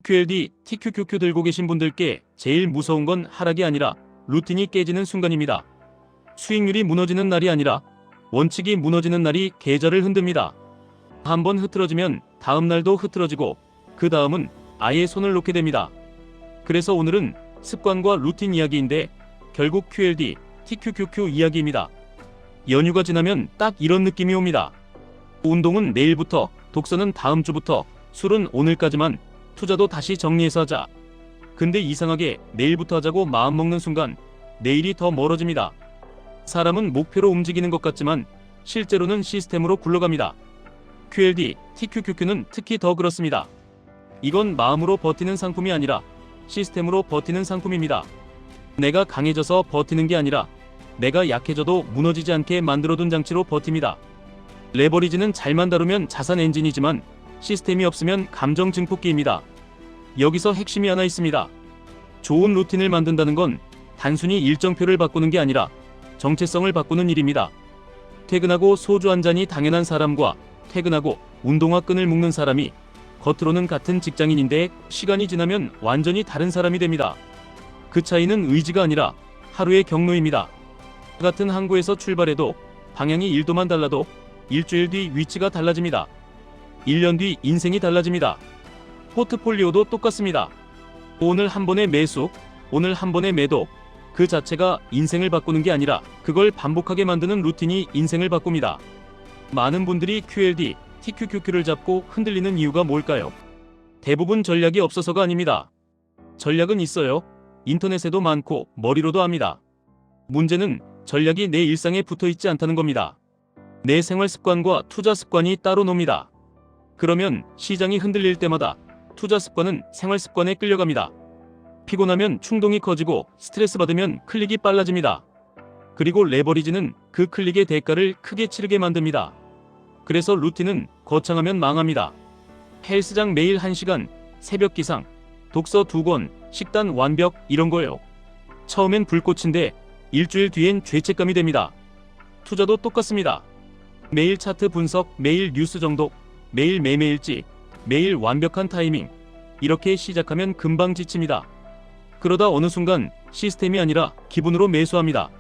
QLD, TQQQ 들고 계신 분들께 제일 무서운 건 하락이 아니라 루틴이 깨지는 순간입니다. 수익률이 무너지는 날이 아니라 원칙이 무너지는 날이 계좌를 흔듭니다. 한번 흐트러지면 다음 날도 흐트러지고 그 다음은 아예 손을 놓게 됩니다. 그래서 오늘은 습관과 루틴 이야기인데 결국 QLD, TQQQ 이야기입니다. 연휴가 지나면 딱 이런 느낌이 옵니다. 운동은 내일부터, 독서는 다음 주부터, 술은 오늘까지만, 투자도 다시 정리해서 하자. 근데 이상하게 내일부터 하자고 마음먹는 순간 내일이 더 멀어집니다. 사람은 목표로 움직이는 것 같지만 실제로는 시스템으로 굴러갑니다. QLD, TQQQ는 특히 더 그렇습니다. 이건 마음으로 버티는 상품이 아니라 시스템으로 버티는 상품입니다. 내가 강해져서 버티는 게 아니라 내가 약해져도 무너지지 않게 만들어둔 장치로 버팁니다. 레버리지는 잘만 다루면 자산 엔진이지만 시스템이 없으면 감정 증폭기입니다. 여기서 핵심이 하나 있습니다. 좋은 루틴을 만든다는 건 단순히 일정표를 바꾸는 게 아니라 정체성을 바꾸는 일입니다. 퇴근하고 소주 한 잔이 당연한 사람과 퇴근하고 운동화 끈을 묶는 사람이 겉으로는 같은 직장인인데 시간이 지나면 완전히 다른 사람이 됩니다. 그 차이는 의지가 아니라 하루의 경로입니다. 같은 항구에서 출발해도 방향이 1도만 달라도 일주일 뒤 위치가 달라집니다. 1년 뒤 인생이 달라집니다. 포트폴리오도 똑같습니다. 오늘 한 번의 매수, 오늘 한 번의 매도, 그 자체가 인생을 바꾸는 게 아니라 그걸 반복하게 만드는 루틴이 인생을 바꿉니다. 많은 분들이 QLD, TQQQ를 잡고 흔들리는 이유가 뭘까요? 대부분 전략이 없어서가 아닙니다. 전략은 있어요. 인터넷에도 많고 머리로도 합니다. 문제는 전략이 내 일상에 붙어 있지 않다는 겁니다. 내 생활 습관과 투자 습관이 따로 놉니다. 그러면 시장이 흔들릴 때마다 투자 습관은 생활 습관에 끌려갑니다. 피곤하면 충동이 커지고 스트레스 받으면 클릭이 빨라집니다. 그리고 레버리지는 그 클릭의 대가를 크게 치르게 만듭니다. 그래서 루틴은 거창하면 망합니다. 헬스장 매일 1시간, 새벽 기상, 독서 2권, 식단 완벽 이런 거예요. 처음엔 불꽃인데 일주일 뒤엔 죄책감이 됩니다. 투자도 똑같습니다. 매일 차트 분석, 매일 뉴스 정독, 매일 매매일지, 매일 완벽한 타이밍, 이렇게 시작하면 금방 지칩니다. 그러다 어느 순간 시스템이 아니라 기분으로 매수합니다.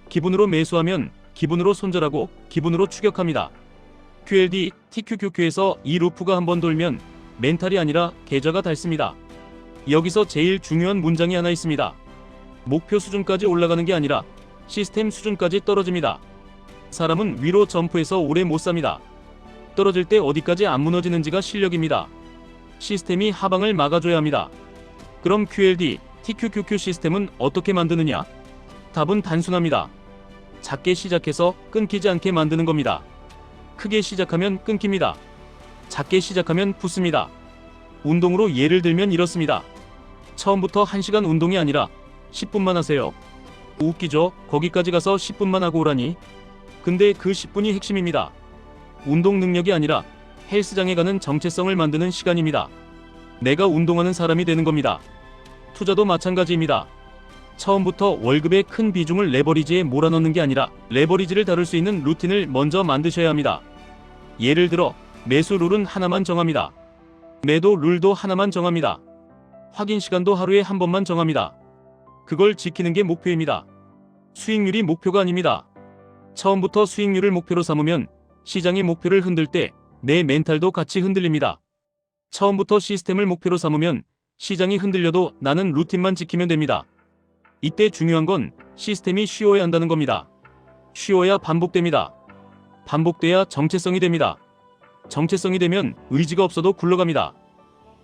기분으로 매수하면 기분으로 손절하고 기분으로 추격합니다. QLD, TQQQ에서 이 루프가 한번 돌면 멘탈이 아니라 계좌가 닳습니다. 여기서 제일 중요한 문장이 하나 있습니다. 목표 수준까지 올라가는 게 아니라 시스템 수준까지 떨어집니다. 사람은 위로 점프해서 오래 못 삽니다. 떨어질 때 어디까지 안 무너지는지가 실력입니다. 시스템이 하방을 막아줘야 합니다. 그럼 QLD, TQQQ 시스템은 어떻게 만드느냐? 답은 단순합니다. 작게 시작해서 끊기지 않게 만드는 겁니다. 크게 시작하면 끊깁니다. 작게 시작하면 붙습니다. 운동으로 예를 들면 이렇습니다. 처음부터 1시간 운동이 아니라 10분만 하세요. 웃기죠? 거기까지 가서 10분만 하고 오라니. 근데 그 10분이 핵심입니다. 운동 능력이 아니라 헬스장에 가는 정체성을 만드는 시간입니다. 내가 운동하는 사람이 되는 겁니다. 투자도 마찬가지입니다. 처음부터 월급의 큰 비중을 레버리지에 몰아넣는 게 아니라 레버리지를 다룰 수 있는 루틴을 먼저 만드셔야 합니다. 예를 들어 매수 룰은 하나만 정합니다. 매도 룰도 하나만 정합니다. 확인 시간도 하루에 한 번만 정합니다. 그걸 지키는 게 목표입니다. 수익률이 목표가 아닙니다. 처음부터 수익률을 목표로 삼으면 시장이 목표를 흔들 때 내 멘탈도 같이 흔들립니다. 처음부터 시스템을 목표로 삼으면 시장이 흔들려도 나는 루틴만 지키면 됩니다. 이때 중요한 건 시스템이 쉬워야 한다는 겁니다. 쉬워야 반복됩니다. 반복돼야 정체성이 됩니다. 정체성이 되면 의지가 없어도 굴러갑니다.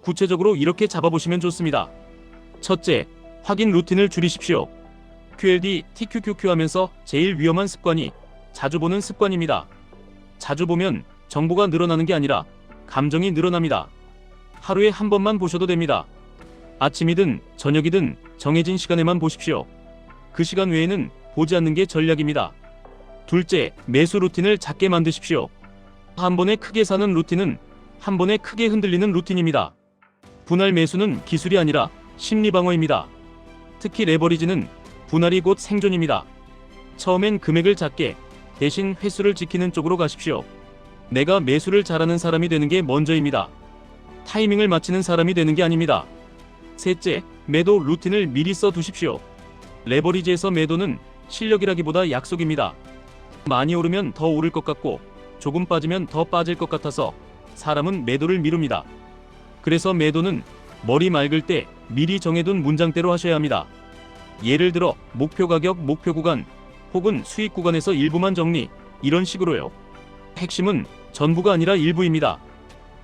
구체적으로 이렇게 잡아보시면 좋습니다. 첫째, 확인 루틴을 줄이십시오. QLD, TQQQ 하면서 제일 위험한 습관이 자주 보는 습관입니다. 자주 보면 정보가 늘어나는 게 아니라 감정이 늘어납니다. 하루에 한 번만 보셔도 됩니다. 아침이든 저녁이든 정해진 시간에만 보십시오. 그 시간 외에는 보지 않는 게 전략입니다. 둘째, 매수 루틴을 작게 만드십시오. 한 번에 크게 사는 루틴은 한 번에 크게 흔들리는 루틴입니다. 분할 매수는 기술이 아니라 심리 방어입니다. 특히 레버리지는 분할이 곧 생존입니다. 처음엔 금액을 작게, 대신 횟수를 지키는 쪽으로 가십시오. 내가 매수를 잘하는 사람이 되는 게 먼저입니다. 타이밍을 맞추는 사람이 되는 게 아닙니다. 셋째, 매도 루틴을 미리 써두십시오. 레버리지에서 매도는 실력이라기보다 약속입니다. 많이 오르면 더 오를 것 같고 조금 빠지면 더 빠질 것 같아서 사람은 매도를 미룹니다. 그래서 매도는 머리 맑을 때 미리 정해둔 문장대로 하셔야 합니다. 예를 들어 목표 가격, 목표 구간 혹은 수익 구간에서 일부만 정리, 이런 식으로요. 핵심은 전부가 아니라 일부입니다.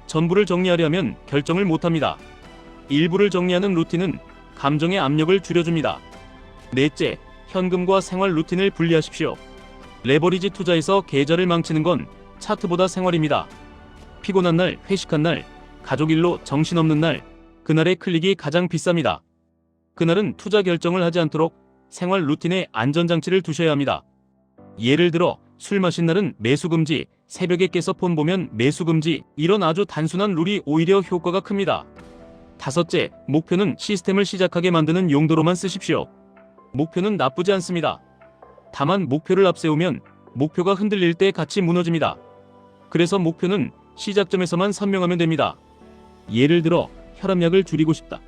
전부를 정리하려면 결정을 못합니다. 일부를 정리하는 루틴은 감정의 압력을 줄여줍니다. 넷째, 현금과 생활 루틴을 분리하십시오. 레버리지 투자에서 계좌를 망치는 건 차트보다 생활입니다. 피곤한 날, 회식한 날, 가족 일로 정신없는 날, 그날의 클릭이 가장 비쌉니다. 그날은 투자 결정을 하지 않도록 생활 루틴에 안전장치를 두셔야 합니다. 예를 들어 술 마신 날은 매수 금지, 새벽에 깨서 폰 보면 매수 금지, 이런 아주 단순한 룰이 오히려 효과가 큽니다. 다섯째, 목표는 시스템을 시작하게 만드는 용도로만 쓰십시오. 목표는 나쁘지 않습니다. 다만 목표를 앞세우면 목표가 흔들릴 때 같이 무너집니다. 그래서 목표는 시작점에서만 선명하면 됩니다. 예를 들어 혈압약을 줄이고 싶다.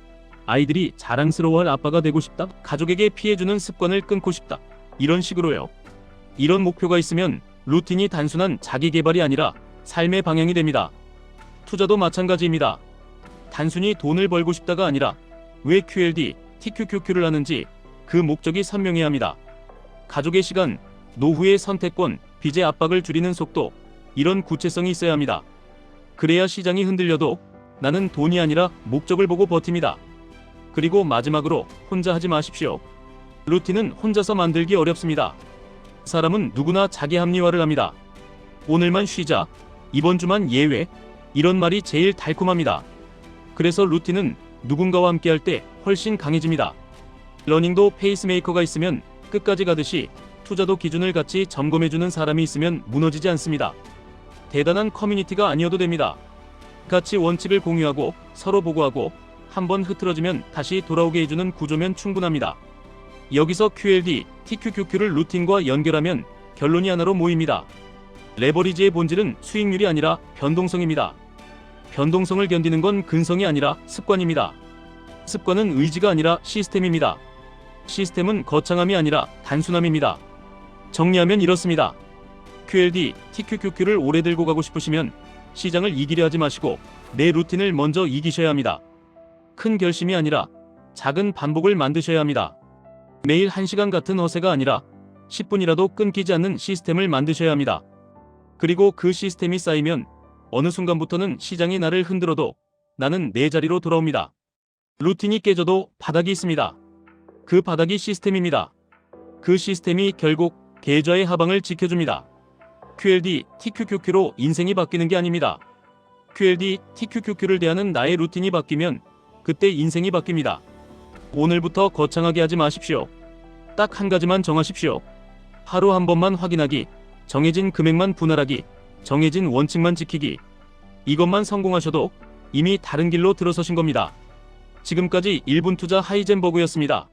아이들이 자랑스러워할 아빠가 되고 싶다. 가족에게 피해주는 습관을 끊고 싶다. 이런 식으로요. 이런 목표가 있으면 루틴이 단순한 자기 개발이 아니라 삶의 방향이 됩니다. 투자도 마찬가지입니다. 단순히 돈을 벌고 싶다가 아니라 왜 QLD, TQQQ를 하는지 그 목적이 선명해야 합니다. 가족의 시간, 노후의 선택권, 빚의 압박을 줄이는 속도, 이런 구체성이 있어야 합니다. 그래야 시장이 흔들려도 나는 돈이 아니라 목적을 보고 버팁니다. 그리고 마지막으로 혼자 하지 마십시오. 루틴은 혼자서 만들기 어렵습니다. 사람은 누구나 자기 합리화를 합니다. 오늘만 쉬자, 이번 주만 예외, 이런 말이 제일 달콤합니다. 그래서 루틴은 누군가와 함께할 때 훨씬 강해집니다. 러닝도 페이스메이커가 있으면 끝까지 가듯이 투자도 기준을 같이 점검해주는 사람이 있으면 무너지지 않습니다. 대단한 커뮤니티가 아니어도 됩니다. 같이 원칙을 공유하고 서로 보고하고 한번 흐트러지면 다시 돌아오게 해주는 구조면 충분합니다. 여기서 QLD, TQQQ를 루틴과 연결하면 결론이 하나로 모입니다. 레버리지의 본질은 수익률이 아니라 변동성입니다. 변동성을 견디는 건 근성이 아니라 습관입니다. 습관은 의지가 아니라 시스템입니다. 시스템은 거창함이 아니라 단순함입니다. 정리하면 이렇습니다. QLD, TQQQ를 오래 들고 가고 싶으시면 시장을 이기려 하지 마시고 내 루틴을 먼저 이기셔야 합니다. 큰 결심이 아니라 작은 반복을 만드셔야 합니다. 매일 1시간 같은 허세가 아니라 10분이라도 끊기지 않는 시스템을 만드셔야 합니다. 그리고 그 시스템이 쌓이면 어느 순간부터는 시장이 나를 흔들어도 나는 내 자리로 돌아옵니다. 루틴이 깨져도 바닥이 있습니다. 그 바닥이 시스템입니다. 그 시스템이 결국 계좌의 하방을 지켜줍니다. QLD, TQQQ로 인생이 바뀌는 게 아닙니다. QLD, TQQQ를 대하는 나의 루틴이 바뀌면 그때 인생이 바뀝니다. 오늘부터 거창하게 하지 마십시오. 딱 한 가지만 정하십시오. 하루 한 번만 확인하기, 정해진 금액만 분할하기, 정해진 원칙만 지키기. 이것만 성공하셔도 이미 다른 길로 들어서신 겁니다. 지금까지 1분 투자 하이젠버그였습니다.